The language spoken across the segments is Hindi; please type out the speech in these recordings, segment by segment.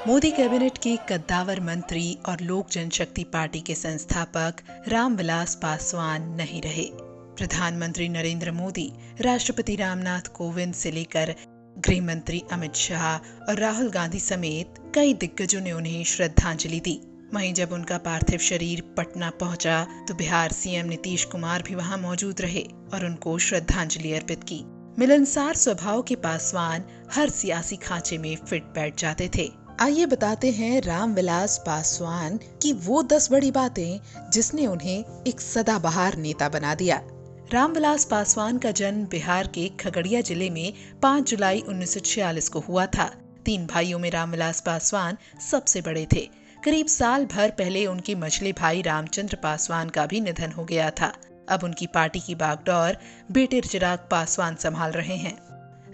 मोदी कैबिनेट के कद्दावर मंत्री और लोक जनशक्ति पार्टी के संस्थापक रामविलास पासवान नहीं रहे। प्रधानमंत्री नरेंद्र मोदी, राष्ट्रपति रामनाथ कोविंद से लेकर गृह मंत्री अमित शाह और राहुल गांधी समेत कई दिग्गजों ने उन्हें श्रद्धांजलि दी। वहीं जब उनका पार्थिव शरीर पटना पहुंचा तो बिहार सीएम नीतीश कुमार भी वहां मौजूद रहे और उनको श्रद्धांजलि अर्पित की। मिलनसार स्वभाव के पासवान हर सियासी खांचे में फिट बैठ जाते थे। आइए बताते हैं रामविलास पासवान की वो 10 बड़ी बातें जिसने उन्हें एक सदाबहार नेता बना दिया। रामविलास पासवान का जन्म बिहार के खगड़िया जिले में 5 जुलाई 1946 को हुआ था। 3 भाइयों में रामविलास पासवान सबसे बड़े थे। करीब साल भर पहले उनके मझले भाई रामचंद्र पासवान का भी निधन हो गया था। अब उनकी पार्टी की बागडोर बेटे चिराग पासवान संभाल रहे हैं।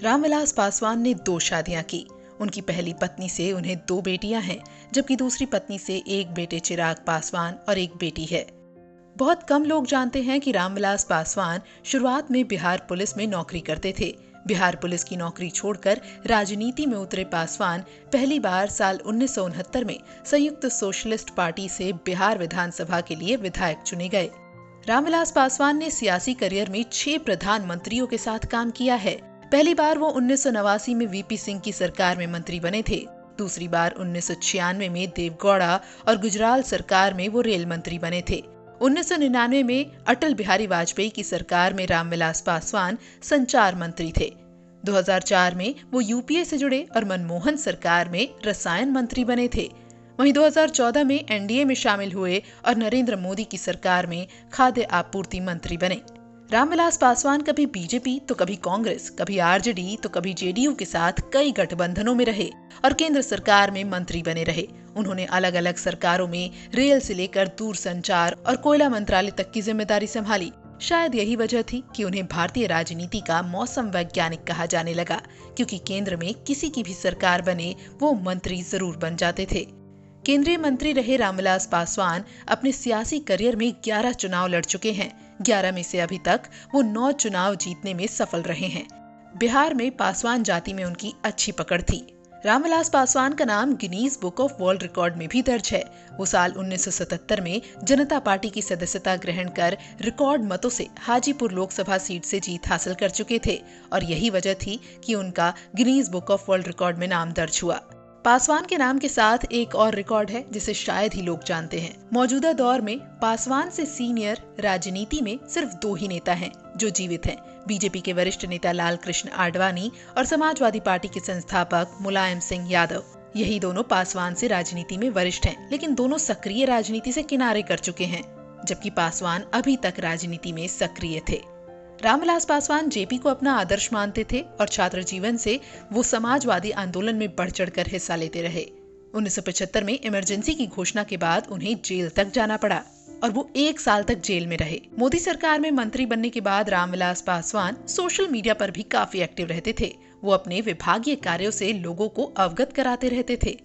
रामविलास पासवान ने 2 शादियां की। उनकी पहली पत्नी से उन्हें 2 बेटियां हैं, जबकि दूसरी पत्नी से एक बेटे चिराग पासवान और एक बेटी है। बहुत कम लोग जानते हैं कि रामविलास पासवान शुरुआत में बिहार पुलिस में नौकरी करते थे। बिहार पुलिस की नौकरी छोड़कर राजनीति में उतरे पासवान पहली बार साल 1969 में संयुक्त सोशलिस्ट पार्टी से बिहार विधानसभा के लिए विधायक चुने गए। रामविलास पासवान ने सियासी करियर में 6 प्रधानमंत्रियों के साथ काम किया है। पहली बार वो 1989 में वीपी सिंह की सरकार में मंत्री बने थे। दूसरी बार 1996 में देवगौड़ा और गुजराल सरकार में वो रेल मंत्री बने थे। 1999 में अटल बिहारी वाजपेयी की सरकार में रामविलास पासवान संचार मंत्री थे। 2004 में वो यूपीए से जुड़े और मनमोहन सरकार में रसायन मंत्री बने थे। वहीं 2014 में एनडीए में शामिल हुए और नरेंद्र मोदी की सरकार में खाद्य आपूर्ति मंत्री बने। रामविलास पासवान कभी बीजेपी तो कभी कांग्रेस, कभी आरजेडी तो कभी जेडीयू के साथ कई गठबंधनों में रहे और केंद्र सरकार में मंत्री बने रहे। उन्होंने अलग अलग सरकारों में रेल से लेकर दूरसंचार और कोयला मंत्रालय तक की जिम्मेदारी संभाली। शायद यही वजह थी कि उन्हें भारतीय राजनीति का मौसम वैज्ञानिक कहा जाने लगा, क्योंकि केंद्र में किसी की भी सरकार बने वो मंत्री जरूर बन जाते थे। केंद्रीय मंत्री रहे रामविलास पासवान अपने सियासी करियर में 11 चुनाव लड़ चुके हैं। 11 में से अभी तक वो 9 चुनाव जीतने में सफल रहे हैं। बिहार में पासवान जाति में उनकी अच्छी पकड़ थी। रामविलास पासवान का नाम Guinness book of world record में भी दर्ज है। वो साल 1977 में जनता पार्टी की सदस्यता ग्रहण कर रिकॉर्ड मतों से हाजीपुर लोकसभा सीट से जीत हासिल कर चुके थे और यही वजह थी कि उनका Guinness book of world record में नाम दर्ज हुआ। पासवान के नाम के साथ एक और रिकॉर्ड है जिसे शायद ही लोग जानते हैं। मौजूदा दौर में पासवान से सीनियर राजनीति में सिर्फ 2 ही नेता हैं जो जीवित हैं। बीजेपी के वरिष्ठ नेता लाल कृष्ण आडवाणी और समाजवादी पार्टी के संस्थापक मुलायम सिंह यादव। यही दोनों पासवान से राजनीति में वरिष्ठ हैं, लेकिन दोनों सक्रिय राजनीति से किनारे कर चुके हैं, जबकि पासवान अभी तक राजनीति में सक्रिय थे। रामविलास पासवान जेपी को अपना आदर्श मानते थे और छात्र जीवन से वो समाजवादी आंदोलन में बढ़ चढ़कर हिस्सा लेते रहे। 1975 में इमरजेंसी की घोषणा के बाद उन्हें जेल तक जाना पड़ा और वो 1 साल तक जेल में रहे। मोदी सरकार में मंत्री बनने के बाद रामविलास पासवान सोशल मीडिया पर भी काफी एक्टिव रहते थे। वो अपने विभागीय कार्यों से लोगों को अवगत कराते रहते थे।